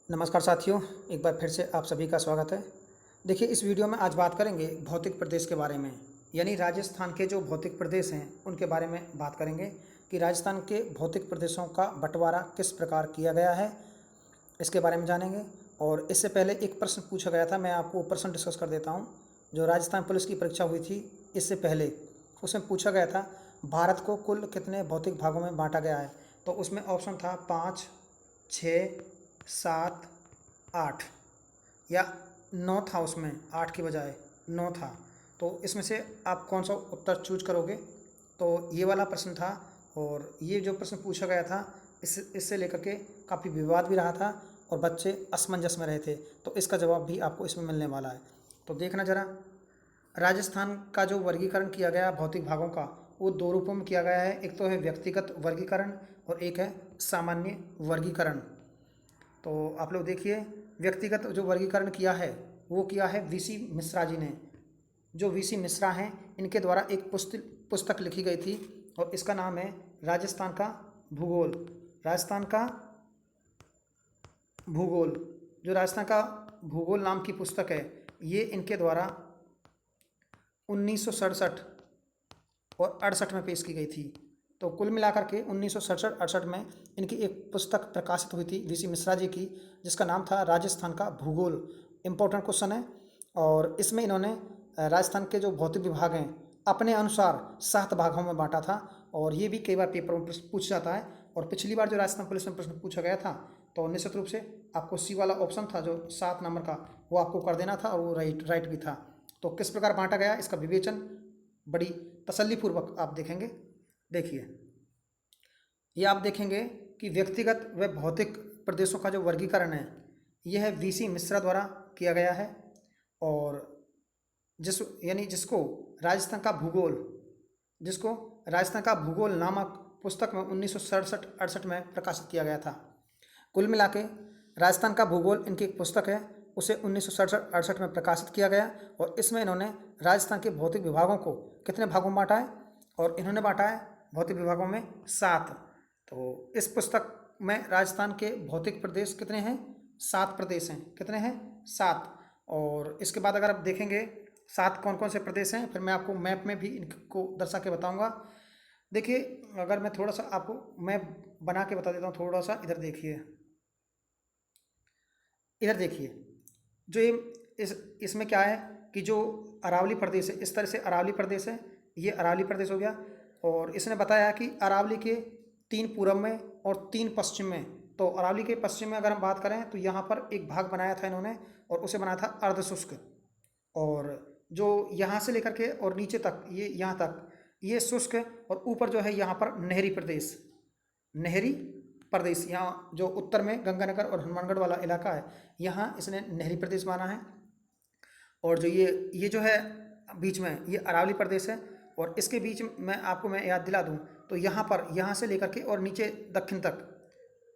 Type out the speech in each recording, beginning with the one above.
नमस्कार साथियों, एक बार फिर से आप सभी का स्वागत है। देखिए, इस वीडियो में आज बात करेंगे भौतिक प्रदेश के बारे में, यानी राजस्थान के जो भौतिक प्रदेश हैं उनके बारे में बात करेंगे कि राजस्थान के भौतिक प्रदेशों का बंटवारा किस प्रकार किया गया है, इसके बारे में जानेंगे। और इससे पहले एक प्रश्न पूछा गया था, मैं आपको प्रश्न डिस्कस कर देता हूँ। जो राजस्थान पुलिस की परीक्षा हुई थी इससे पहले, उसमें पूछा गया था भारत को कुल कितने भौतिक भागों में बांटा गया है। तो उसमें ऑप्शन था 5, 6, 7, 8 या 9 था। उसमें 8 की बजाय 9 था। तो इसमें से आप कौन सा उत्तर चूज करोगे? तो ये वाला प्रश्न था। और ये जो प्रश्न पूछा गया था इससे लेकर के काफ़ी विवाद भी रहा था और बच्चे असमंजस में रहे थे। तो इसका जवाब भी आपको इसमें मिलने वाला है। तो देखना ज़रा, राजस्थान का जो वर्गीकरण किया गया भौतिक भागों का, वो दो रूपों में किया गया है। एक तो है व्यक्तिगत वर्गीकरण और एक है सामान्य वर्गीकरण। तो आप लोग देखिए, व्यक्तिगत जो वर्गीकरण किया है वो किया है वीसी मिश्रा जी ने। जो वीसी मिश्रा हैं, इनके द्वारा एक पुस्तक लिखी गई थी और इसका नाम है राजस्थान का भूगोल। राजस्थान का भूगोल, जो राजस्थान का भूगोल नाम की पुस्तक है, ये इनके द्वारा 1967 और 68 में पेश की गई थी। तो कुल मिलाकर के 1967-68 में इनकी एक पुस्तक प्रकाशित हुई थी वीसी मिश्रा जी की, जिसका नाम था राजस्थान का भूगोल। इम्पोर्टेंट क्वेश्चन है। और इसमें इन्होंने राजस्थान के जो भौतिक विभाग हैं अपने अनुसार 7 भागों में बांटा था। और ये भी कई बार पेपर में प्रश्न पूछ जाता है। और पिछली बार जो राजस्थान पुलिस में प्रश्न पूछा गया था, तो निश्चित रूप से आपको सी वाला ऑप्शन था जो 7 नंबर का, वो आपको कर देना था और वो राइट भी था। तो किस प्रकार बांटा गया इसका विवेचन बड़ी तसल्लीपूर्वक आप देखेंगे। देखिए, ये आप देखेंगे कि व्यक्तिगत व भौतिक प्रदेशों का जो वर्गीकरण है, यह है वीसी मिश्रा द्वारा किया गया है। और जिसको राजस्थान का भूगोल जिसको राजस्थान का भूगोल नामक पुस्तक में 1967-68 में प्रकाशित किया गया था। कुल मिला के राजस्थान का भूगोल इनकी एक पुस्तक है, उसे 1967-68 में प्रकाशित किया गया। और इसमें इन्होंने राजस्थान के भौतिक विभागों को कितने भागों में बांटा है, और इन्होंने बांटा है भौतिक विभागों में 7। तो इस पुस्तक में राजस्थान के भौतिक प्रदेश कितने हैं? 7 प्रदेश हैं। कितने हैं? 7। और इसके बाद अगर आप देखेंगे 7 कौन कौन से प्रदेश हैं, फिर मैं आपको मैप में भी इनको दर्शा के बताऊंगा। देखिए, अगर मैं थोड़ा सा आपको मैप बना के बता देता हूँ, थोड़ा सा इधर देखिए। इधर देखिए, जो ये इसमें क्या है कि जो अरावली प्रदेश है, इस तरह से अरावली प्रदेश है, ये अरावली प्रदेश हो गया। और इसने बताया कि अरावली के 3 पूरब में और 3 पश्चिम में। तो अरावली के पश्चिम में अगर हम बात करें तो यहाँ पर एक भाग बनाया था इन्होंने, और उसे बनाया था अर्धशुष्क। और जो यहाँ से लेकर के और नीचे तक, ये यहाँ तक ये शुष्क है। और ऊपर जो है यहाँ पर नहरी प्रदेश, नहरी प्रदेश, यहाँ जो उत्तर में गंगानगर और हनुमानगढ़ वाला इलाका है, यहाँ इसने नहरी प्रदेश माना है। और जो ये जो है बीच में, ये अरावली प्रदेश है। और इसके बीच में आपको मैं याद दिला दूँ तो यहाँ पर, यहाँ से लेकर के और नीचे दक्षिण तक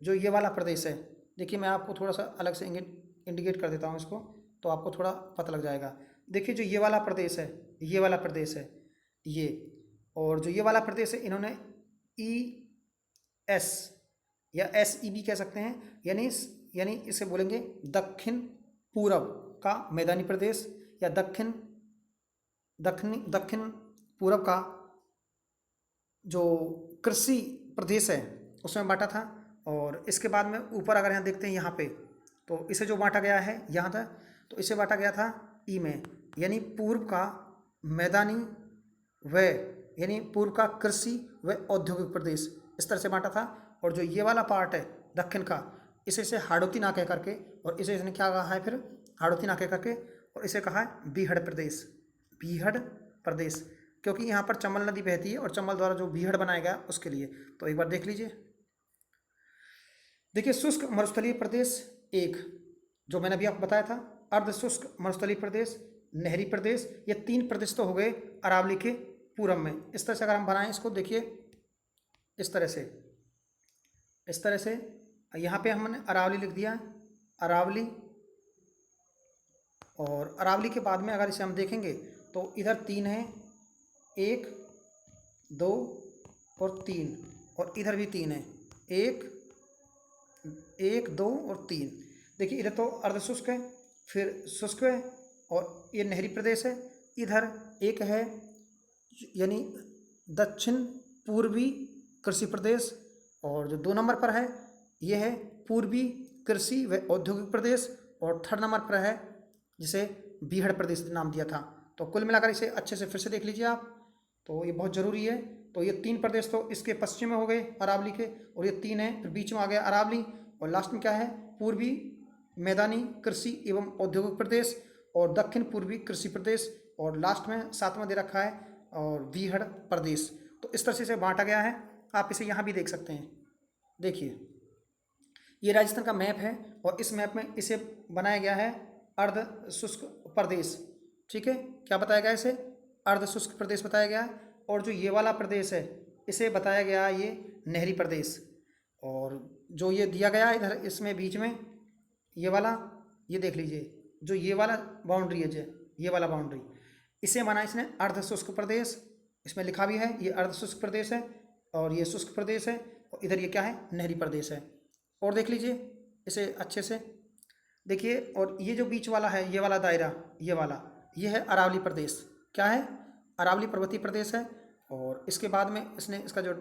जो ये वाला प्रदेश है, देखिए मैं आपको थोड़ा सा अलग से इंडिकेट कर देता हूँ इसको, तो आपको थोड़ा पता लग जाएगा। देखिए, जो ये वाला प्रदेश है, ये वाला प्रदेश है ये। और जो ये वाला प्रदेश है, इन्होंने ES या SEB कह सकते हैं, यानी इसे बोलेंगे दक्षिण पूरब का मैदानी प्रदेश, या दक्षिण दक्षिण पूरब का जो कृषि प्रदेश है उसमें बांटा था। और इसके बाद में ऊपर अगर यहाँ देखते हैं यहाँ पे, तो इसे जो बांटा गया है यहाँ था, तो इसे बांटा गया था ई में, यानी पूर्व का मैदानी व यानी पूर्व का कृषि व औद्योगिक प्रदेश, इस तरह से बांटा था। और जो ये वाला पार्ट है दक्षिण का, इसे हाड़ौती ना कह करके, और इसे इसने क्या कहा है फिर, हाड़ौती ना कह करके, और इसे कहा है बीहड़ प्रदेश। बीहड़ प्रदेश, क्योंकि यहाँ पर चंबल नदी बहती है और चंबल द्वारा जो बीहड़ बनाया गया उसके लिए। तो एक बार देख लीजिए। देखिए, शुष्क मरुस्थलीय प्रदेश एक, जो मैंने अभी आपको बताया था, अर्ध शुष्क मरुस्थलीय प्रदेश, नहरी प्रदेश, ये 3 प्रदेश तो हो गए अरावली के पूरब में। इस तरह से अगर हम बनाएं इसको, देखिए इस तरह से, इस तरह से यहाँ पे हमने अरावली लिख दिया, अरावली। और अरावली के बाद में अगर इसे हम देखेंगे तो इधर 3 है, 1, 2 और 3, और इधर भी 3 है, 1, 1, 2 और 3। देखिए इधर तो अर्ध शुष्क है, फिर शुष्क है, और ये नहरी प्रदेश है। इधर एक है यानी दक्षिण पूर्वी कृषि प्रदेश, और जो 2 नंबर पर है ये है पूर्वी कृषि व औद्योगिक प्रदेश, और 3rd नंबर पर है जिसे बीहड़ प्रदेश नाम दिया था। तो कुल मिलाकर इसे अच्छे से फिर से देख लीजिए आप, तो ये बहुत ज़रूरी है। तो ये 3 प्रदेश तो इसके पश्चिम में हो गए अरावली के, और ये 3 है, फिर बीच में आ गया अरावली, और लास्ट में क्या है, पूर्वी मैदानी कृषि एवं औद्योगिक प्रदेश और दक्षिण पूर्वी कृषि प्रदेश, और लास्ट में 7वां दे रखा है और बीहड़ प्रदेश। तो इस तरह से इसे बांटा गया है। आप इसे यहाँ भी देख सकते हैं। देखिए ये राजस्थान का मैप है, और इस मैप में इसे बनाया गया है अर्ध शुष्क प्रदेश। ठीक है, क्या बताया गया इसे, अर्ध शुष्क प्रदेश बताया गया है। और जो ये वाला प्रदेश है इसे बताया गया है ये नहरी प्रदेश। और जो ये दिया गया है इधर इसमें बीच में ये वाला, ये देख लीजिए जो ये वाला बाउंड्री है, जो ये वाला बाउंड्री, इसे माना इसने अर्ध शुष्क प्रदेश। इसमें लिखा भी है ये अर्ध शुष्क प्रदेश है, और ये शुष्क प्रदेश है, और इधर ये क्या है, नहरी प्रदेश है। और देख लीजिए इसे अच्छे से देखिए, और ये जो बीच वाला है ये वाला दायरा, ये वाला, ये है अरावली प्रदेश। क्या है, अरावली पर्वतीय प्रदेश है। और इसके बाद में इसने इसका जो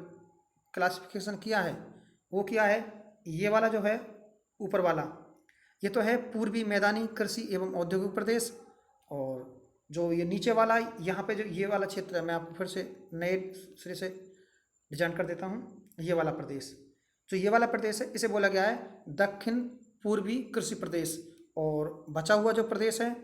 क्लासिफिकेशन किया है वो किया है, ये वाला जो है ऊपर वाला, ये तो है पूर्वी मैदानी कृषि एवं औद्योगिक प्रदेश। और जो ये नीचे वाला यहाँ पे जो ये वाला क्षेत्र है, मैं आपको फिर से नए सिरे से डिजाइन कर देता हूँ। ये वाला प्रदेश, जो ये वाला प्रदेश है इसे बोला गया है दक्षिण पूर्वी कृषि प्रदेश। और बचा हुआ जो प्रदेश है,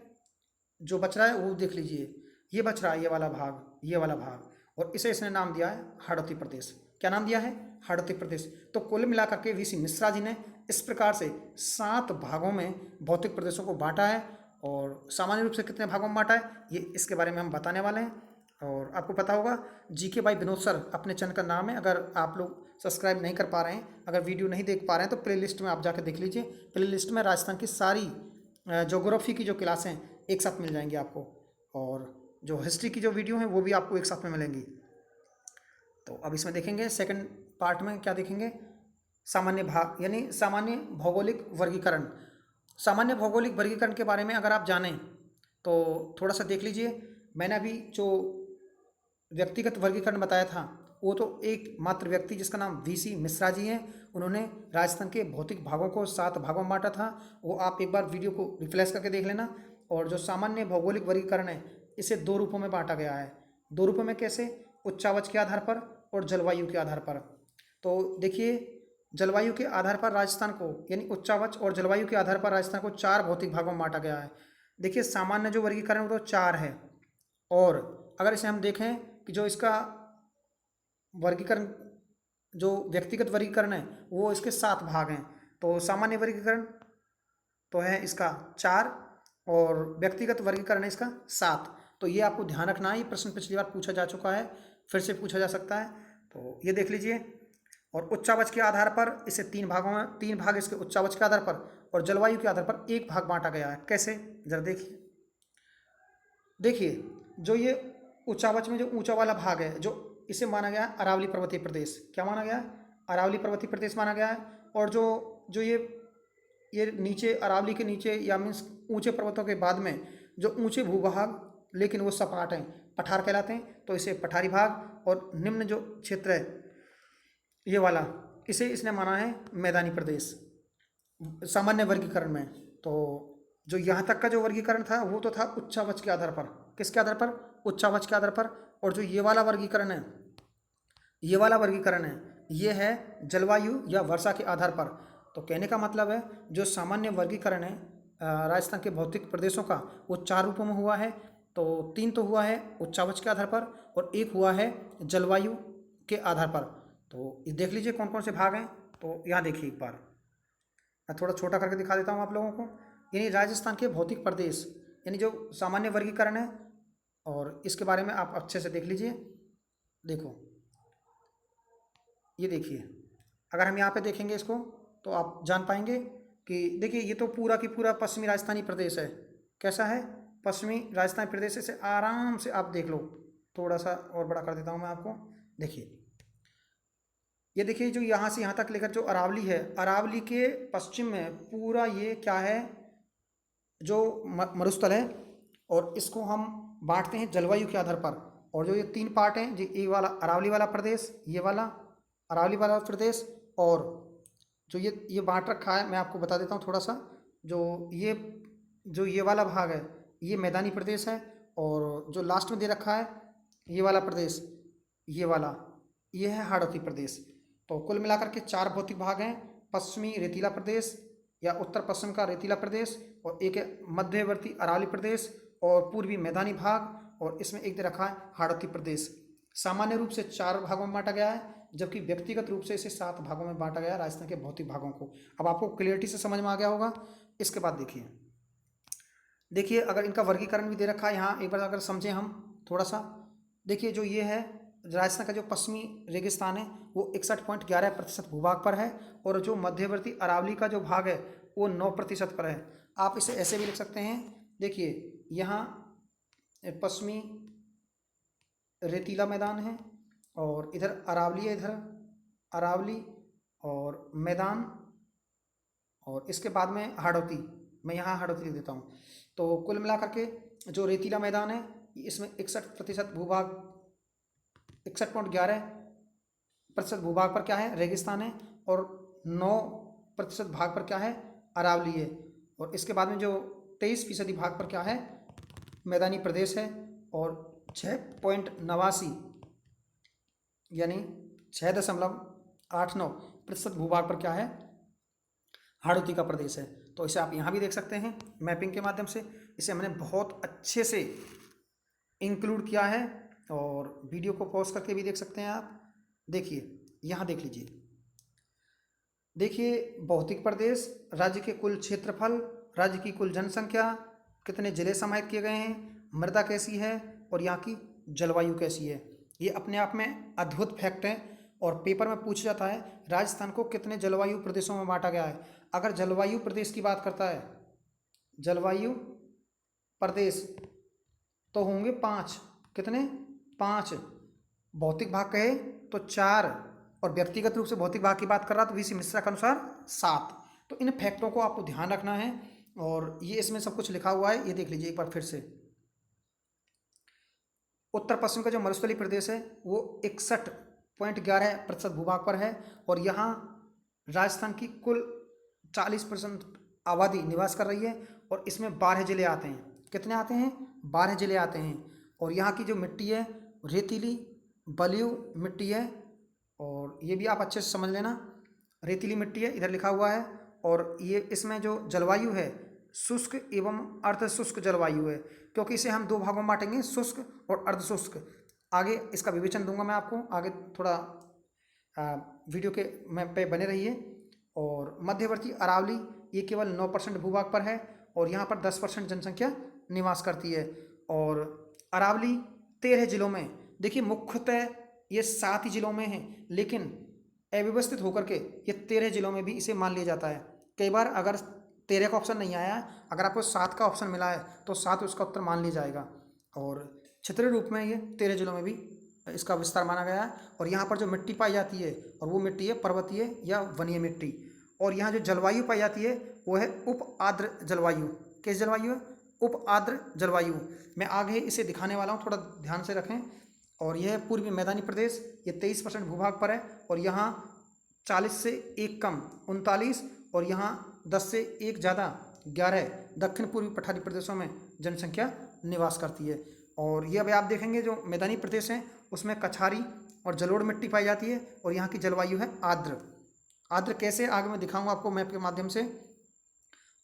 जो बच रहा है वो देख लीजिए, ये बच रहा है ये वाला भाग, ये वाला भाग, और इसे इसने नाम दिया है हाड़ौती प्रदेश। क्या नाम दिया है, हाड़ौती प्रदेश। तो कुल मिलाकर के वीसी मिश्रा जी ने इस प्रकार से 7 भागों में भौतिक प्रदेशों को बांटा है। और सामान्य रूप से कितने भागों में बांटा है ये इसके बारे में हम बताने वाले हैं। और आपको पता होगा जीके बाई विनोद सर अपने चैनल का नाम है। अगर आप लोग सब्सक्राइब नहीं कर पा रहे हैं, अगर वीडियो नहीं देख पा रहे हैं, तो प्लेलिस्ट में आप जाकर देख लीजिए। प्लेलिस्ट में राजस्थान की सारी ज्योग्राफी की जो क्लासें हैं एक साथ मिल जाएंगी आपको, और जो हिस्ट्री की जो वीडियो हैं वो भी आपको एक साथ में मिलेंगी। तो अब इसमें देखेंगे सेकंड पार्ट में क्या देखेंगे, सामान्य भाग यानी सामान्य भौगोलिक वर्गीकरण। सामान्य भौगोलिक वर्गीकरण के बारे में अगर आप जानें तो थोड़ा सा देख लीजिए। मैंने अभी जो व्यक्तिगत वर्गीकरण बताया था वो तो एक मात्र व्यक्ति जिसका नाम वीसी मिश्रा जी हैं, उन्होंने राजस्थान के भौतिक भागों को 7 भागों में बांटा था। वो आप एक बार वीडियो को रिफ्रेश करके देख लेना। और जो सामान्य भौगोलिक वर्गीकरण है इसे 2 रूपों में बांटा गया है। 2 रूपों में कैसे, उच्चावच के आधार पर और जलवायु के आधार पर। तो देखिए जलवायु के आधार पर राजस्थान को यानी उच्चावच और जलवायु के आधार पर राजस्थान को 4 भौतिक भागों में बांटा गया है। देखिए सामान्य जो वर्गीकरण वो तो 4 है, और अगर इसे हम देखें कि जो इसका वर्गीकरण जो व्यक्तिगत वर्गीकरण है वो इसके 7 भाग हैं। तो सामान्य वर्गीकरण तो है इसका 4 और व्यक्तिगत वर्गीकरण है इसका 7। तो ये आपको ध्यान रखना है, ये प्रश्न पिछली बार पूछा जा चुका है, फिर से पूछा जा सकता है। तो ये देख लीजिए। और उच्चावच के आधार पर इसे 3 भागों में, 3 भाग इसके उच्चावच के आधार पर, और जलवायु के आधार पर 1 भाग बांटा गया है। कैसे, जरा देखिए। देखिए जो ये उच्चावच में जो ऊंचा वाला भाग है, जो इसे माना गया है अरावली पर्वतीय प्रदेश। क्या माना गया है, अरावली पर्वतीय प्रदेश माना गया है। और जो जो ये नीचे अरावली के नीचे या मीन्स ऊंचे पर्वतों के बाद में जो ऊंचे भूभाग लेकिन वो सपाट हैं, पठार कहलाते हैं, तो इसे पठारी भाग। और निम्न जो क्षेत्र है ये वाला, इसे इसने माना है मैदानी प्रदेश सामान्य वर्गीकरण में। तो जो यहाँ तक का जो वर्गीकरण था वो तो था उच्चावच के आधार पर। किसके आधार पर, उच्चावच के आधार पर। और जो ये वाला वर्गीकरण है, ये वाला वर्गीकरण है, ये है जलवायु या वर्षा के आधार पर। तो कहने का मतलब है जो सामान्य वर्गीकरण है राजस्थान के भौतिक प्रदेशों का वो 4 रूपों में हुआ है। तो 3 तो हुआ है उच्चावच के आधार पर, और 1 हुआ है जलवायु के आधार पर। तो ये देख लीजिए कौन कौन से भाग हैं। तो यहाँ देखिए एक बार मैं थोड़ा छोटा करके दिखा देता हूँ आप लोगों को। यानी राजस्थान के भौतिक प्रदेश यानी जो सामान्य वर्गीकरण है, और इसके बारे में आप अच्छे से देख लीजिए। देखो ये देखिए, अगर हम यहाँ पे देखेंगे इसको तो आप जान पाएंगे कि देखिए ये तो पूरा की पूरा पश्चिमी राजस्थानी प्रदेश है। कैसा है, पश्चिमी राजस्थानी प्रदेश। से आराम से आप देख लो, थोड़ा सा और बड़ा कर देता हूँ मैं आपको। देखिए ये देखिए जो यहाँ से यहाँ तक लेकर जो अरावली है, अरावली के पश्चिम में पूरा ये क्या है, जो मरुस्थल है, और इसको हम बांटते हैं जलवायु के आधार पर। और जो ये तीन पार्ट हैं, जो ये वाला अरावली वाला प्रदेश, ये वाला अरावली वाला प्रदेश, और जो ये बांट रखा है, मैं आपको बता देता हूँ थोड़ा सा। जो ये वाला भाग है ये मैदानी प्रदेश है, और जो लास्ट में दे रखा है ये वाला प्रदेश, ये वाला, ये है हाड़ौती प्रदेश। तो कुल मिलाकर के चार भौतिक भाग हैं, पश्चिमी रेतीला प्रदेश या उत्तर पश्चिम का रेतीला प्रदेश, और एक है मध्यवर्ती अरावली प्रदेश, और पूर्वी मैदानी भाग, और इसमें एक दे रखा है हाड़ौती प्रदेश। सामान्य रूप से चार भागों में बांटा गया है, जबकि व्यक्तिगत रूप से इसे 7 भागों में बांटा गया है राजस्थान के भौतिक भागों को। अब आपको क्लियरिटी से समझ में आ गया होगा। इसके बाद देखिए अगर इनका वर्गीकरण भी दे रखा है यहाँ, एक बार अगर समझें हम थोड़ा सा। देखिए जो ये है राजस्थान का जो पश्चिमी रेगिस्तान है वो 61.11% भूभाग पर है, और जो मध्यवर्ती अरावली का जो भाग है वो 9% पर है। आप इसे ऐसे भी लिख सकते हैं, देखिए यहाँ पश्चिमी रेतीला मैदान है, और इधर अरावली है, इधर अरावली और मैदान, और इसके बाद में हाड़ौती, मैं यहाँ हाड़ौती लिख देता हूँ। तो कुल मिलाकर के जो रेतीला मैदान है इसमें 61% भूभाग, 61.11% भूभाग पर क्या है, रेगिस्तान है, और 9% भाग पर क्या है, अरावली है, और इसके बाद में जो 23% भाग पर क्या है, मैदानी प्रदेश है, और 6.89 यानी 6.89% भूभाग पर क्या है, हाड़ौती का प्रदेश है। तो इसे आप यहाँ भी देख सकते हैं मैपिंग के माध्यम से। इसे हमने बहुत अच्छे से इंक्लूड किया है, और वीडियो को पॉज करके भी देख सकते हैं आप। देखिए यहाँ देख लीजिए, देखिए भौतिक प्रदेश, राज्य के कुल क्षेत्रफल, राज्य की कुल जनसंख्या, कितने जिले समाहित किए गए हैं, मृदा कैसी है, और यहाँ की जलवायु कैसी है। ये अपने आप में अद्भुत फैक्ट है, और पेपर में पूछा जाता है राजस्थान को कितने जलवायु प्रदेशों में बांटा गया है। अगर जलवायु प्रदेश की बात करता है, जलवायु प्रदेश, तो होंगे 5। कितने? 5। भौतिक भाग कहे तो 4, और व्यक्तिगत रूप से भौतिक भाग की बात कर रहा तो वीसी मिश्रा के अनुसार 7। तो इन फैक्टों को आपको ध्यान रखना है, और ये इसमें सब कुछ लिखा हुआ है, ये देख लीजिए एक बार फिर से। उत्तर पश्चिम का जो मरुस्थलीय प्रदेश है वो 61.11% भूभाग पर है, और यहाँ राजस्थान की कुल 40% आबादी निवास कर रही है, और इसमें 12 जिले आते हैं। कितने आते हैं? 12 जिले आते हैं। और यहाँ की जो मिट्टी है रेतीली बलुई मिट्टी है, और ये भी आप अच्छे से समझ लेना, रेतीली मिट्टी है, इधर लिखा हुआ है। और ये इसमें जो जलवायु है शुष्क एवं अर्धशुष्क जलवायु है, क्योंकि इसे हम 2 भागों में बांटेंगे, शुष्क और अर्धशुष्क। आगे इसका विवेचन दूंगा मैं आपको, आगे थोड़ा वीडियो के में पे बने रहिए। और मध्यवर्ती अरावली ये केवल 9% भूभाग पर है, और यहाँ पर 10% जनसंख्या निवास करती है। और अरावली 13 जिलों में, देखिए मुख्यतः ये 7 ही जिलों में है, लेकिन अव्यवस्थित होकर के ये 13 जिलों में भी इसे मान लिया जाता है। कई बार अगर 13 का ऑप्शन नहीं आया, अगर आपको 7 का ऑप्शन मिला है तो 7 उसका उत्तर मान लिया जाएगा। और क्षेत्रीय रूप में ये 13 जिलों में भी इसका विस्तार माना गया है। और यहाँ पर जो मिट्टी पाई जाती है, और वो मिट्टी है पर्वतीय या वनीय मिट्टी। और यहाँ जो जलवायु पाई जाती है वो है उप आर्द्र जलवायु। किस जलवायु है? उप आर्द्र जलवायु। मैं आगे इसे दिखाने वाला हूँ, थोड़ा ध्यान से रखें। और यह है पूर्वी मैदानी प्रदेश, ये 23% भूभाग पर है, और यहाँ 40 से 1 कम 39, और यहाँ 10 से 1 ज़्यादा 11 दक्षिण पूर्वी पठारी प्रदेशों में जनसंख्या निवास करती है। और ये अब आप देखेंगे जो मैदानी प्रदेश हैं उसमें कछारी और जलोढ़ मिट्टी पाई जाती है, और यहाँ की जलवायु है आर्द्र। आर्द्र कैसे, आगे मैं दिखाऊंगा आपको मैप के माध्यम से।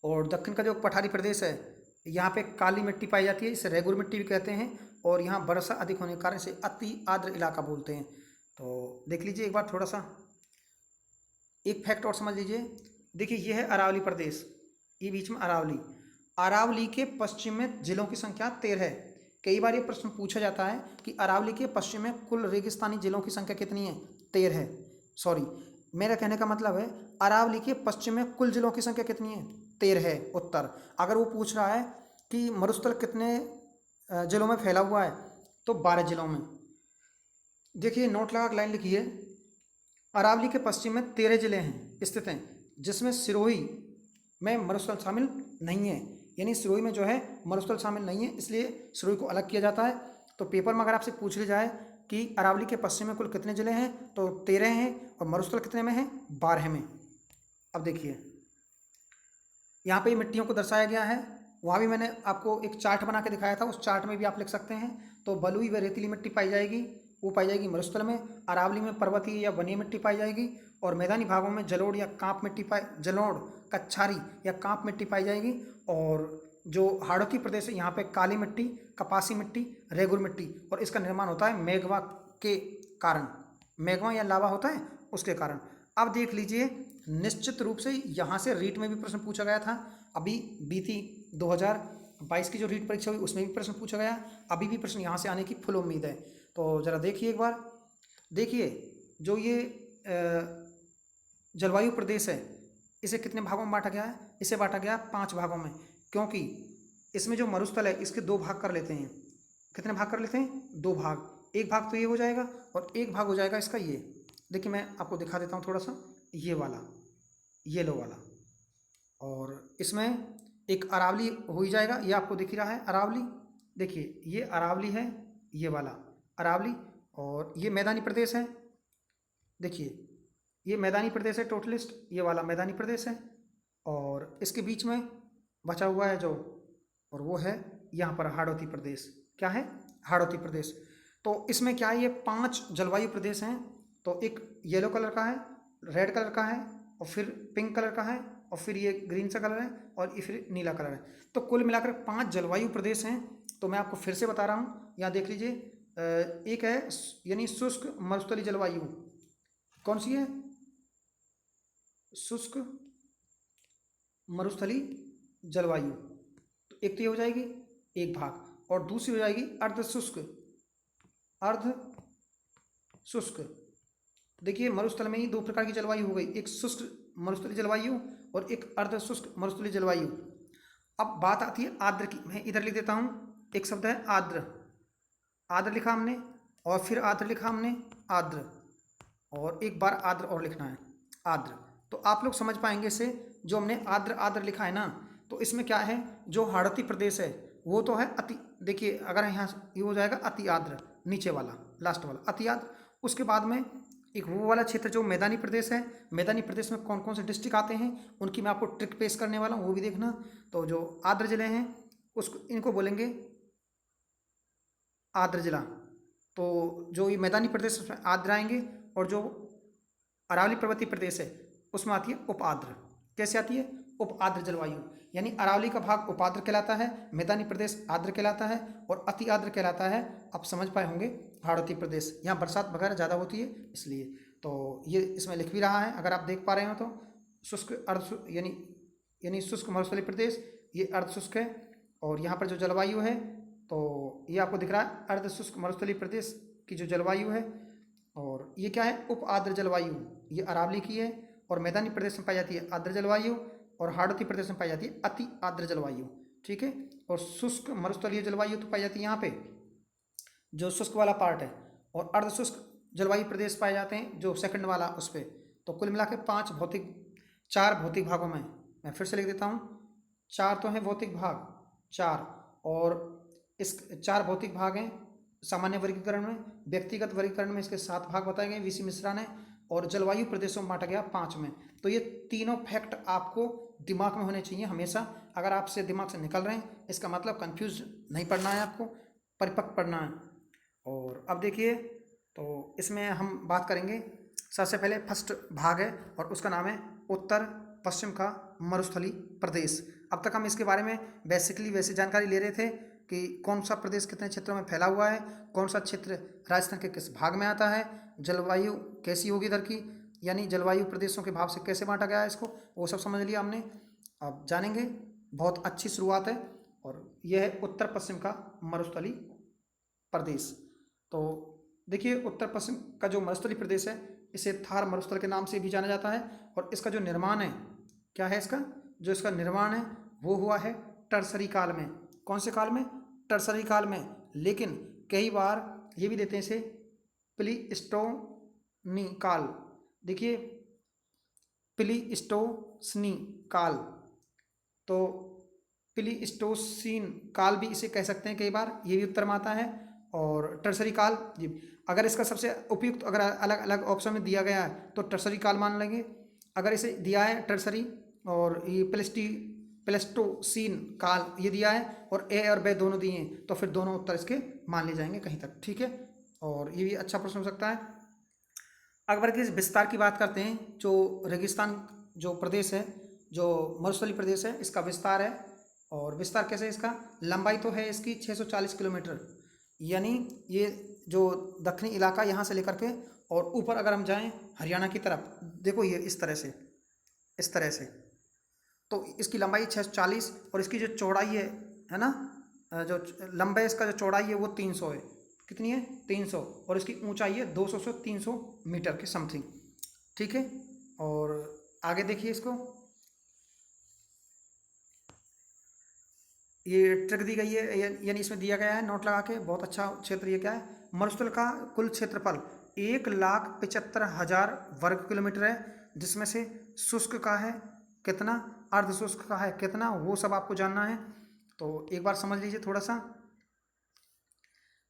और दक्षिण का जो पठारी प्रदेश है यहाँ पे काली मिट्टी पाई जाती है, इसे रेगुर मिट्टी भी कहते हैं, और यहाँ वर्षा अधिक होने के कारण इसे अति आर्द्र इलाका बोलते हैं। तो देख लीजिए एक बार थोड़ा सा एक फैक्ट और समझ लीजिए। देखिए ये है अरावली प्रदेश, ये बीच में अरावली। अरावली के पश्चिम में जिलों की संख्या 13 है। कई बार ये प्रश्न पूछा जाता है कि अरावली के पश्चिम में कुल रेगिस्तानी जिलों की संख्या कितनी है? 13 है। सॉरी, मेरा कहने का मतलब है अरावली के पश्चिम में कुल जिलों की संख्या कितनी है? 13 है उत्तर। अगर वो पूछ रहा है कि मरुस्थल कितने जिलों में फैला हुआ है, तो 12 जिलों में। देखिए नोट लगा लाइन लिखी है, अरावली के पश्चिम में 13 जिले हैं स्थित हैं, जिसमें सिरोही में मरुस्थल शामिल नहीं है। यानी सिरोही में जो है मरुस्थल शामिल नहीं है, इसलिए सिरोही को अलग किया जाता है। तो पेपर में अगर आपसे पूछ लिया जाए कि अरावली के पश्चिम में कुल कितने जिले हैं, तो 13 हैं, और मरुस्थल कितने में है, 12 में। अब देखिए यहाँ पे मिट्टियों को दर्शाया गया है, वहाँ भी मैंने आपको एक चार्ट बना के दिखाया था, उस चार्ट में भी आप लिख सकते हैं। तो बलुई व रेतीली मिट्टी पाई जाएगी, वो पाई जाएगी मरुस्थल में। अरावली में पर्वतीय या वनीय मिट्टी पाई जाएगी, और मैदानी भागों में जलोढ़ या कांप मिट्टी जलोढ़, कच्छारी या कांप मिट्टी पाई जाएगी। और जो हाड़ौती प्रदेश है यहाँ पे काली मिट्टी, कपासी मिट्टी, रेगुर मिट्टी, और इसका निर्माण होता है मेघवा के कारण, मेघवा या लावा होता है उसके कारण। अब देख लीजिए, निश्चित रूप से यहाँ से रीट में भी प्रश्न पूछा गया था, अभी बीती 2022 की जो रीट परीक्षा हुई उसमें भी प्रश्न पूछा गया, अभी भी प्रश्न यहाँ से आने की फुल उम्मीद है। तो ज़रा देखिए एक बार, देखिए जो ये जलवायु प्रदेश है, इसे कितने भागों में बांटा गया है, इसे बांटा गया 5 भागों में, क्योंकि इसमें जो मरुस्थल है इसके 2 भाग कर लेते हैं। कितने भाग कर लेते हैं, 2 भाग। एक भाग तो ये हो जाएगा और एक भाग हो जाएगा इसका ये। देखिए मैं आपको दिखा देता हूँ थोड़ा सा, ये वाला, येलो वाला, और इसमें एक अरावली हो ही जाएगा, ये आपको दिख रहा है अरावली। देखिए ये अरावली है, ये वाला अरावली, और ये मैदानी प्रदेश है। देखिए ये मैदानी प्रदेश है टोटलिस्ट, ये वाला मैदानी प्रदेश है, और इसके बीच में बचा हुआ है जो, और वो है यहाँ पर हाड़ौती प्रदेश। क्या है, हाड़ौती प्रदेश। तो इसमें क्या है, ये 5 जलवायु प्रदेश हैं। तो एक येलो कलर का है, रेड कलर का है, और फिर पिंक कलर का है, और फिर ये ग्रीन सा कलर है, और ये फिर नीला कलर है। तो कुल मिलाकर 5 जलवायु प्रदेश हैं। तो मैं आपको फिर से बता रहा हूँ, यहाँ देख लीजिए, एक है यानी शुष्क मरुस्थलीय जलवायु, कौन सी है, शुष्क मरुस्थलीय जलवायु। तो एक तो ये हो जाएगी एक भाग, और दूसरी हो जाएगी अर्ध शुष्क, अर्ध शुष्क। देखिए मरुस्थल में ही 2 प्रकार की जलवायु हो गई, एक शुष्क मरुस्थलीय जलवायु और एक अर्ध शुष्क मरुस्थलीय जलवायु। अब बात आती है आर्द्र की, मैं इधर लिख देता हूँ, एक शब्द है आर्द्र, आर्द्र लिखा हमने, और फिर आर्द्र लिखा हमने, आर्द्र, और एक बार आर्द्र और लिखना है, आर्द्र। तो आप लोग समझ पाएंगे इससे, जो हमने आर्द्र आर्द्र लिखा है ना, तो इसमें क्या है, जो हाड़ौती प्रदेश है वो तो है अति, देखिए अगर यहाँ ये हो जाएगा अति आर्द्र, नीचे वाला लास्ट वाला अति आर्द्र। उसके बाद में एक वो वाला क्षेत्र जो मैदानी प्रदेश है, मैदानी प्रदेश में कौन कौन से डिस्ट्रिक्ट आते हैं उनकी मैं आपको ट्रिक पेश करने वाला हूँ, वो भी देखना। तो जो आर्द्र जिले हैं उसको, इनको बोलेंगे आर्द्र जिला। तो जो ये मैदानी प्रदेश उसमें आर्द्र आएंगे, और जो अरावली पर्वतीय प्रदेश है उसमें आती है उप आर्द्र। कैसे आती है, उप आर्द्र जलवायु, यानी अरावली का भाग उपाद्र कहलाता है, मैदानी प्रदेश आर्द्र कहलाता है, और अति आर्द्र कहलाता है, आप समझ पाए होंगे, हाड़ौती प्रदेश। यहाँ बरसात वगैरह ज़्यादा होती है इसलिए। तो ये इसमें लिख भी रहा है, अगर आप देख पा रहे हो तो, शुष्क अर्ध यानी शुष्क मरुस्थलीय प्रदेश, ये अर्ध शुष्क है। और यहाँ पर जो जलवायु है, तो ये आपको दिख रहा है अर्ध शुष्क मरुस्थलीय प्रदेश की जो जलवायु है। और ये क्या है, उप आर्द्र जलवायु, ये अरावली की है, और मैदानी प्रदेश में पाई जाती है आर्द्र जलवायु, और हाड़ौती प्रदेश में पाई जाती है अति आर्द्र जलवायु। ठीक है, और शुष्क मरुस्थलीय जलवायु तो पाई जाती है यहाँ पे, जो शुष्क वाला पार्ट है, और अर्ध शुष्क जलवायु प्रदेश पाए जाते हैं जो सेकंड वाला उस पर। तो कुल मिला के 4 भौतिक भागों में, मैं फिर से लिख देता हूँ, 4 तो हैं भौतिक भाग, 4, और इस 4 भौतिक भाग हैं सामान्य वर्गीकरण में। व्यक्तिगत वर्गीकरण में इसके 7 भाग बताए गए वीसी मिश्रा ने, और जलवायु प्रदेशों में बांटा गया 5 में। तो ये तीनों फैक्ट आपको दिमाग में होने चाहिए हमेशा, अगर आपसे दिमाग से निकल रहे हैं इसका मतलब कंफ्यूज नहीं पढ़ना है आपको, परिपक्व पढ़ना है। और अब देखिए, तो इसमें हम बात करेंगे, सबसे पहले फर्स्ट भाग है और उसका नाम है उत्तर पश्चिम का मरुस्थलीय प्रदेश। अब तक हम इसके बारे में बेसिकली वैसी जानकारी ले रहे थे कि कौन सा प्रदेश कितने क्षेत्रों में फैला हुआ है, कौन सा क्षेत्र राजस्थान के किस भाग में आता है, जलवायु कैसी होगी इधर की, यानी जलवायु प्रदेशों के भाव से कैसे बांटा गया है इसको, वो सब समझ लिया हमने। अब जानेंगे, बहुत अच्छी शुरुआत है। और यह है उत्तर पश्चिम का मरुस्थलीय प्रदेश। तो देखिए उत्तर पश्चिम का जो मरुस्थलीय प्रदेश है इसे थार मरुस्थल के नाम से भी जाना जाता है, और इसका जो निर्माण है, क्या है इसका, जो इसका निर्माण है वो हुआ है टर्सरी काल में। कौन से काल में, टर्सरी काल में। लेकिन कई बार ये भी देते हैं इसे प्लीस्टोनी काल, देखिए प्लीस्टोसनी काल, तो प्लीस्टोसीन काल भी इसे कह सकते हैं कई बार, ये भी उत्तर में आता है। और टर्सरी काल जी, अगर इसका सबसे उपयुक्त अगर अलग अलग ऑप्शन में दिया गया है तो टर्सरी काल मान लेंगे। अगर इसे दिया है टर्सरी और ये प्लेस्टोसीन काल ये दिया है और ए और बे दोनों दिए हैं तो फिर दोनों उत्तर इसके मान लिए जाएंगे कहीं तक, ठीक है। और ये भी अच्छा प्रश्न हो सकता है। अकबर के विस्तार की बात करते हैं, जो रेगिस्तान जो प्रदेश है, जो मरुस्थलीय प्रदेश है, इसका विस्तार है। और विस्तार कैसे है इसका, लंबाई तो है इसकी 640 किलोमीटर, यानी ये जो दक्षिणी इलाका यहाँ से लेकर के और ऊपर अगर हम जाएं हरियाणा की तरफ, देखो ये इस तरह से, इस तरह से, तो इसकी लंबाई 640 और इसकी जो चौड़ाई है ना, जो लंबाई इसका जो चौड़ाई है वो 300 है। कितनी है, 300, और इसकी ऊंचाई है 200 से 300 मीटर के समथिंग, ठीक है। और आगे देखिए इसको, ये ट्रिक दी गई है, यानी इसमें दिया गया है नोट लगा के, बहुत अच्छा क्षेत्र ये क्या है, मरुस्थल का कुल क्षेत्रफल 1,75,000 वर्ग किलोमीटर है, जिसमें से शुष्क का है कितना, अर्ध शुष्क का है कितना, वो सब आपको जानना है। तो एक बार समझ लीजिए थोड़ा सा।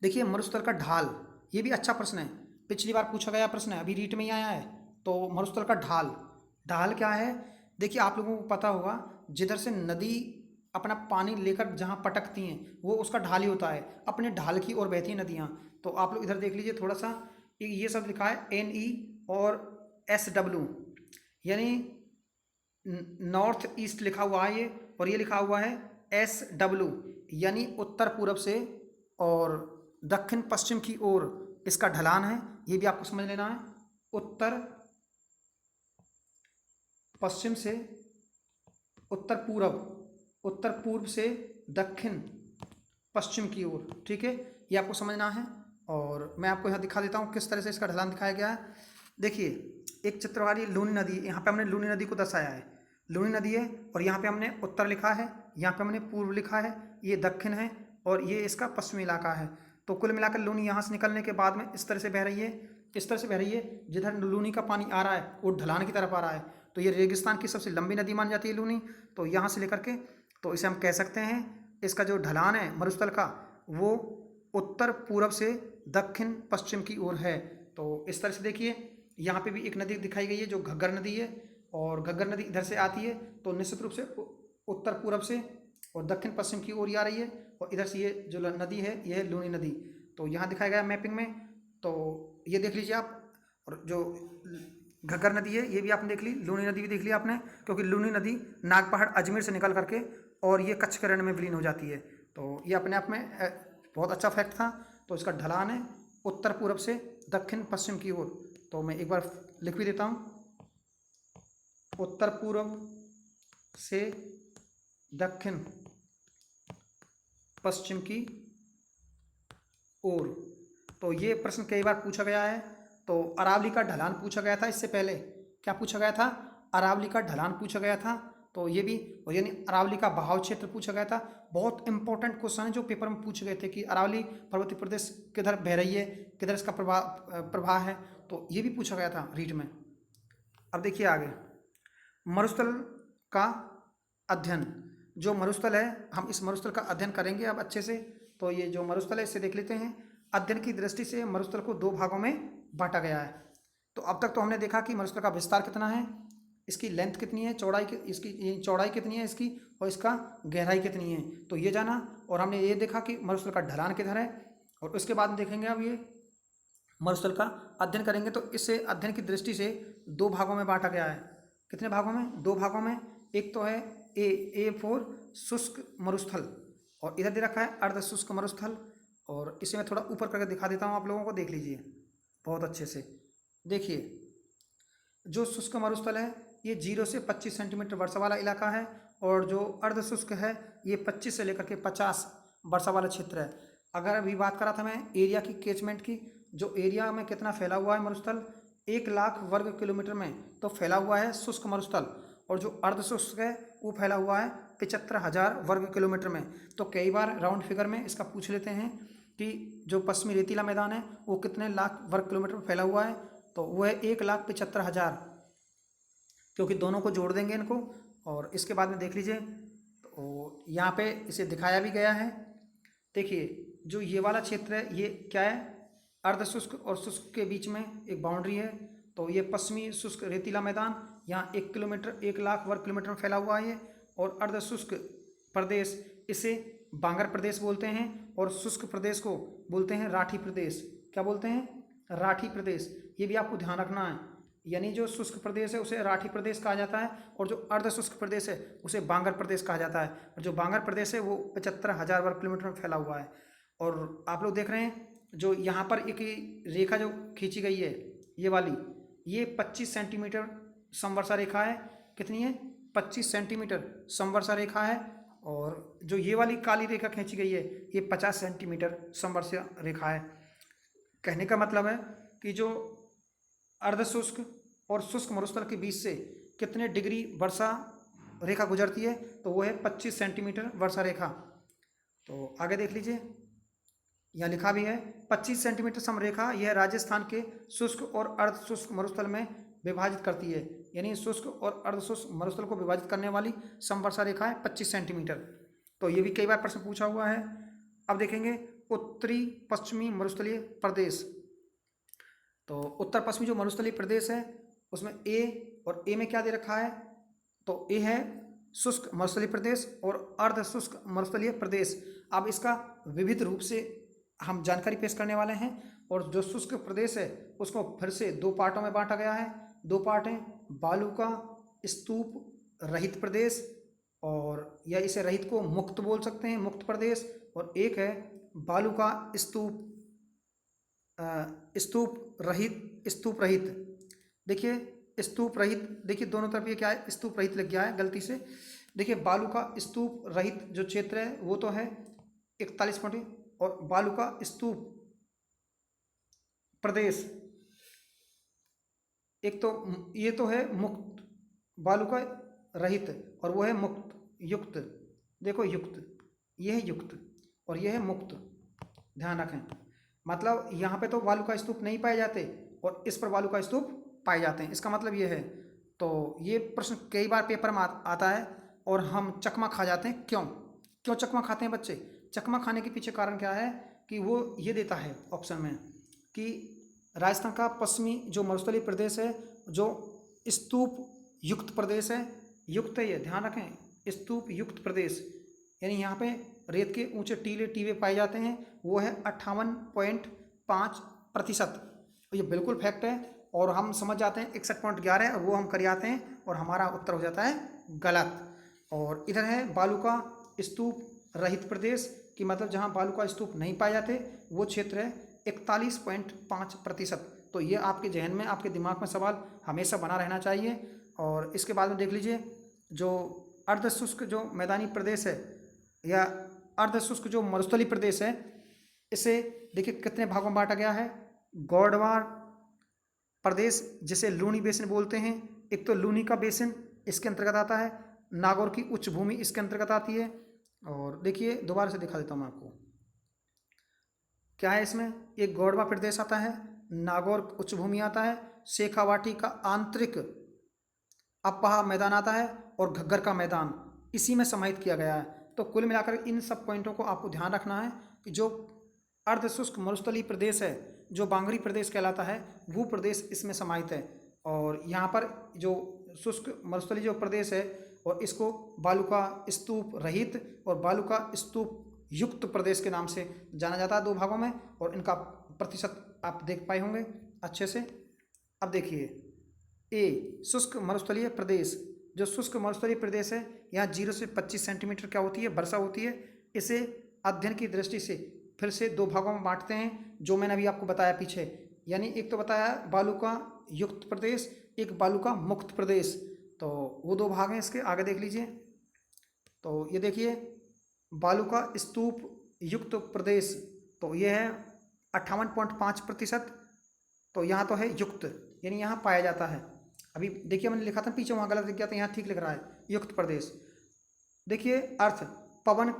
देखिए मरुस्थल का ढाल, ये भी अच्छा प्रश्न है, पिछली बार पूछा गया प्रश्न है, अभी रीट में ही आया है। तो मरुस्थल का ढाल, ढाल क्या है, देखिए आप लोगों को पता होगा, जिधर से नदी अपना पानी लेकर जहाँ पटकती हैं वो उसका ढाल ही होता है, अपने ढाल की ओर बहती हैं नदियाँ। तो आप लोग इधर देख लीजिए थोड़ा सा, ये सब लिखा है NE और SW, यानी नॉर्थ ईस्ट लिखा हुआ है ये, और ये लिखा हुआ है SW, यानी उत्तर पूरब से और दक्षिण पश्चिम की ओर इसका ढलान है, ये भी आपको समझ लेना है। उत्तर पश्चिम से उत्तर पूर्व से दक्षिण पश्चिम की ओर, ठीक है, ये आपको समझना है। और मैं आपको यहाँ दिखा देता हूँ किस तरह से इसका ढलान दिखाया गया है। देखिए एक चित्रकारी लूनी नदी, यहाँ पे हमने लूनी नदी को दर्शाया है, लूनी नदी है और यहाँ पे हमने उत्तर लिखा है, यहाँ पे हमने पूर्व लिखा है, ये दक्षिण है और ये इसका पश्चिमी इलाका है। तो कुल मिलाकर लूनी यहाँ से निकलने के बाद में इस तरह से बह रही है, इस तरह से बह रही है, जिधर लूनी का पानी आ रहा है वो ढलान की तरफ आ रहा है, तो ये रेगिस्तान की सबसे लंबी नदी मानी जाती है लूनी। तो यहाँ से लेकर के, तो इसे हम कह सकते हैं इसका जो ढलान है मरुस्थल का वो उत्तर पूरब से दक्षिण पश्चिम की ओर है। तो इस तरह से देखिए यहाँ पे भी एक नदी दिखाई गई है जो घग्गर नदी है, और घग्गर नदी इधर से आती है तो निश्चित रूप से उत्तर पूरब से और दक्षिण पश्चिम की ओर ही आ रही है, और इधर से ये जो नदी है ये है लूनी नदी। तो यहाँ दिखाया गया मैपिंग में, तो ये देख लीजिए आप, और जो घग्गर नदी है ये भी आपने देख ली, लूनी नदी भी देख ली आपने, क्योंकि लूनी नदी नागपहाड़ अजमेर से निकल करके और ये कच्छ के रण में विलीन हो जाती है। तो ये अपने आप में बहुत अच्छा फैक्ट था। तो इसका ढलान है उत्तर पूरब से दक्षिण पश्चिम की ओर। तो मैं एक बार लिख भी देता हूँ, उत्तर पूर्व से दक्षिण पश्चिम की ओर। तो ये प्रश्न कई बार पूछा गया है। तो अरावली का ढलान पूछा गया था, इससे पहले क्या पूछा गया था, अरावली का ढलान पूछा गया था, तो ये भी, और यानी अरावली का बहाव क्षेत्र पूछा गया था। बहुत इंपॉर्टेंट क्वेश्चन है जो पेपर में पूछे गए थे कि अरावली पर्वतीय प्रदेश किधर बह रही है, किधर इसका प्रवाह है, तो ये भी पूछा गया था रीट में। अब देखिए आगे, मरुस्थल का अध्ययन, जो मरुस्थल है हम इस मरुस्थल का अध्ययन करेंगे अब अच्छे से। तो ये जो मरुस्थल है इसे देख लेते हैं। अध्ययन की दृष्टि से मरुस्थल को दो भागों में बांटा गया है। तो अब तक तो हमने देखा कि मरुस्थल का विस्तार कितना है, इसकी लेंथ कितनी है, चौड़ाई इसकी चौड़ाई कितनी है इसकी, और इसका गहराई कितनी है, तो ये जाना। और हमने ये देखा कि मरुस्थल का ढलान किधर है, और उसके बाद देखेंगे अब ये मरुस्थल का अध्ययन करेंगे। तो इसे अध्ययन की दृष्टि से दो भागों में बांटा गया है। कितने भागों में, दो भागों में। एक तो है ए फॉर शुष्क मरुस्थल, और इधर दे रखा है अर्ध शुष्क मरुस्थल। और इसे मैं थोड़ा ऊपर करके दिखा देता हूँ आप लोगों को, देख लीजिए बहुत अच्छे से। देखिए जो शुष्क मरुस्थल है ये 0 से 25 सेंटीमीटर वर्षा वाला इलाका है, और जो अर्ध शुष्क है ये 25 से लेकर के 50 वर्षा वाला क्षेत्र है। अगर अभी बात करा था मैं एरिया की, कैचमेंट की, जो एरिया में कितना फैला हुआ है मरुस्थल, 1 लाख वर्ग किलोमीटर में तो फैला हुआ है शुष्क मरुस्थल, और जो अर्ध शुष्क है वो फैला हुआ है 75,000 वर्ग किलोमीटर में। तो कई बार राउंड फिगर में इसका पूछ लेते हैं कि जो पश्चिमी रेतीला मैदान है वो कितने लाख वर्ग किलोमीटर में फैला हुआ है, तो वो है 1,75,000, क्योंकि दोनों को जोड़ देंगे इनको। और इसके बाद में देख लीजिए, तो यहाँ पे इसे दिखाया भी गया है। देखिए जो ये वाला क्षेत्र है ये क्या है, अर्ध शुष्क और शुष्क के बीच में एक बाउंड्री है। तो ये पश्चिमी शुष्क रेतीला मैदान यहाँ 1 लाख वर्ग किलोमीटर में फैला हुआ है ये। और अर्ध शुष्क प्रदेश इसे बांगर प्रदेश बोलते हैं, और शुष्क प्रदेश को बोलते हैं राठी प्रदेश। क्या बोलते हैं? राठी प्रदेश। ये भी आपको ध्यान रखना है, यानी जो शुष्क प्रदेश है उसे राठी प्रदेश कहा जाता है, और जो अर्ध शुष्क प्रदेश है उसे बांगर प्रदेश कहा जाता है। और जो बांगर प्रदेश है वो 75,000 वर्ग किलोमीटर में फैला हुआ है। और आप लोग देख रहे हैं जो यहाँ पर एक रेखा जो खींची गई है ये वाली, ये 25 सेंटीमीटर समवर्षा रेखा है। कितनी है? 25 सेंटीमीटर समवर्षा रेखा है। और जो ये वाली काली रेखा खींची गई है ये 50 सेंटीमीटर समवर्षा रेखा है। कहने का मतलब है कि जो अर्ध शुष्क और शुष्क मरुस्थल के बीच से कितने डिग्री वर्षा रेखा गुजरती है, तो वो है 25 सेंटीमीटर वर्षा रेखा। तो आगे देख लीजिए, यहाँ लिखा भी है 25 सेंटीमीटर समरेखा यह राजस्थान के शुष्क और अर्ध शुष्क मरुस्थल में विभाजित करती है। यानी शुष्क और अर्ध शुष्क मरुस्थल को विभाजित करने वाली समवर्षा रेखा है 25 सेंटीमीटर। तो ये भी कई बार प्रश्न पूछा हुआ है। अब देखेंगे उत्तरी पश्चिमी मरुस्थलीय प्रदेश। तो उत्तर पश्चिमी जो मरुस्थलीय प्रदेश है उसमें ए, और ए में क्या दे रखा है, तो ए है शुष्क मरुस्थलीय प्रदेश और अर्ध शुष्क मरुस्थलीय प्रदेश। अब इसका विविध रूप से हम जानकारी पेश करने वाले हैं। और जो शुष्क प्रदेश है उसको फिर से दो पार्टों में बांटा गया है। दो पार्ट हैं, बालू का स्तूप रहित प्रदेश, और या इसे रहित को मुक्त बोल सकते हैं, मुक्त प्रदेश। और एक है बालू का स्तूप स्तूप रहित। देखिए स्तूप रहित, देखिए दोनों तरफ ये क्या है, स्तूप रहित लग गया है गलती से। देखिए बालू का स्तूप रहित जो क्षेत्र है वो तो है 41 पॉइंट, और बालू का स्तूप प्रदेश एक तो ये तो है मुक्त बालू का रहित, और वो है मुक्त युक्त। देखो युक्त, ये है युक्त और ये है मुक्त, ध्यान रखें। मतलब यहाँ पे तो बालू का स्तूप नहीं पाए जाते और इस पर बालू का स्तूप पाए जाते हैं, इसका मतलब ये है। तो ये प्रश्न कई बार पेपर में आता है और हम चकमा खा जाते हैं। क्यों चकमा खाते हैं बच्चे? चकमा खाने के पीछे कारण क्या है कि वो ये देता है ऑप्शन में कि राजस्थान का पश्चिमी जो मरुस्थलीय प्रदेश है जो स्तूप युक्त प्रदेश है, युक्त है ये, ध्यान रखें, स्तूप युक्त प्रदेश, यानी यहाँ पे रेत के ऊंचे टीले टीवे पाए जाते हैं, वो है 58.5%। ये बिल्कुल फैक्ट है। और हम समझ जाते हैं 61.11 है, और वो हम कर जाते हैं और हमारा उत्तर हो जाता है गलत। और इधर है बालू का स्तूप रहित प्रदेश, कि मतलब जहाँ बालू का स्तूप नहीं पाए जाते वो क्षेत्र है 41.5%। तो ये आपके जहन में, आपके दिमाग में सवाल हमेशा बना रहना चाहिए। और इसके बाद में देख लीजिए जो अर्ध शुष्क जो मैदानी प्रदेश है या अर्ध शुष्क जो मरुस्थलीय प्रदेश है, इसे देखिए कितने भागों में बांटा गया है। गौड़वार प्रदेश जिसे लूनी बेसिन बोलते हैं, एक तो लूनी का बेसिन इसके अंतर्गत आता है, नागौर की उच्च भूमि इसके अंतर्गत आती है। और देखिए दोबारा से दिखा देता हूँ मैं आपको, क्या है इसमें, एक गौड़वा प्रदेश आता है, नागौर उच्च भूमि आता है, शेखावाटी का आंतरिक अपहा मैदान आता है, और घग्गर का मैदान इसी में समाहित किया गया है। तो कुल मिलाकर इन सब पॉइंटों को आपको ध्यान रखना है कि जो अर्ध शुष्क मरुस्थलीय प्रदेश है जो बांगरी प्रदेश कहलाता है वो प्रदेश इसमें समाहित है। और यहाँ पर जो शुष्क मरुस्थलीय जो प्रदेश है और इसको बालू का स्तूप रहित और बालू का स्तूप युक्त प्रदेश के नाम से जाना जाता है, दो भागों में। और इनका प्रतिशत आप देख पाए होंगे अच्छे से। अब देखिए ए शुष्क मरुस्थलीय प्रदेश, जो शुष्क मरुस्थलीय प्रदेश है यहाँ 0 से 25 सेंटीमीटर क्या होती है, वर्षा होती है। इसे अध्ययन की दृष्टि से फिर से दो भागों में बांटते हैं जो मैंने अभी आपको बताया पीछे, यानी एक तो बताया बालू का युक्त प्रदेश, एक बालू का मुक्त प्रदेश। तो वो दो भाग हैं इसके, आगे देख लीजिए। तो ये देखिए बालू का स्तूप युक्त प्रदेश, तो ये है 58.5%। तो यहाँ तो है युक्त, यानी यहाँ पाया जाता है। अभी देखिए मैंने लिखा था पीछे, वहाँ गलत लिख गया था, यहाँ ठीक लिख रहा है युक्त प्रदेश। देखिए अर्थ पवन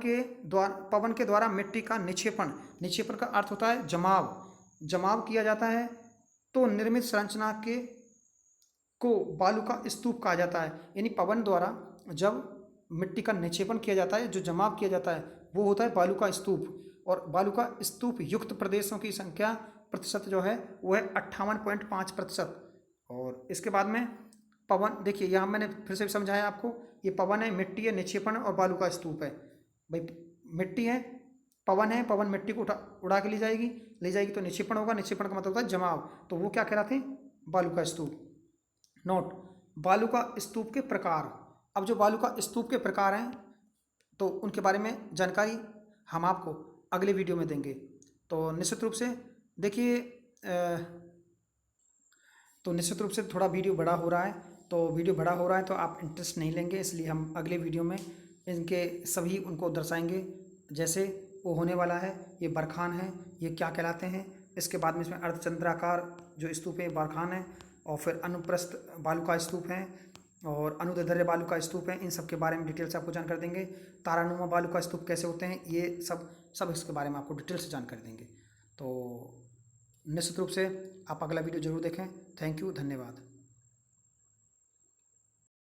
के द्वारा मिट्टी का निक्षेपण का अर्थ होता है जमाव किया जाता है तो निर्मित संरचना के को बालू का स्तूप कहा जाता है। यानी पवन द्वारा जब मिट्टी का निक्षेपण किया जाता है, जो जमाव किया जाता है, वो होता है बालू का स्तूप। और बालू का स्तूप युक्त प्रदेशों की संख्या प्रतिशत जो है वो है 58.5%। और इसके बाद में पवन, देखिए यहाँ मैंने फिर से समझाया आपको, ये पवन है, मिट्टी है, निक्षेपण और बालू का स्तूप है। भाई मिट्टी है, पवन मिट्टी को उड़ा के ले जाएगी तो निक्षेपण होगा, निक्षेपण का मतलब होता है जमाव, तो वो क्या कहलाते हैं, बालू का स्तूप। नोट, बालू का स्तूप के प्रकार। अब जो बालू का स्तूप के प्रकार हैं तो उनके बारे में जानकारी हम आपको अगले वीडियो में देंगे। तो निश्चित रूप से देखिए, तो निश्चित रूप से थोड़ा वीडियो बड़ा हो रहा है, तो आप इंटरेस्ट नहीं लेंगे, इसलिए हम अगले वीडियो में इनके सभी उनको दर्शाएंगे। जैसे वो होने वाला है, ये बरखान है, ये क्या कहलाते हैं। इसके बाद में इसमें अर्धचंद्राकार जो स्तूप है बरखान है, और फिर अनुप्रस्थ बालू का स्तूप है, और अनुदैर्ध्य बालू का स्तूप है। इन सब के बारे में डिटेल से आपको जानकारी देंगे। तारानुमा बालू का स्तूप कैसे होते हैं, ये सब इसके बारे में आपको डिटेल से जानकारी देंगे। तो निश्चित रूप से आप अगला वीडियो जरूर देखें। थैंक यू, धन्यवाद।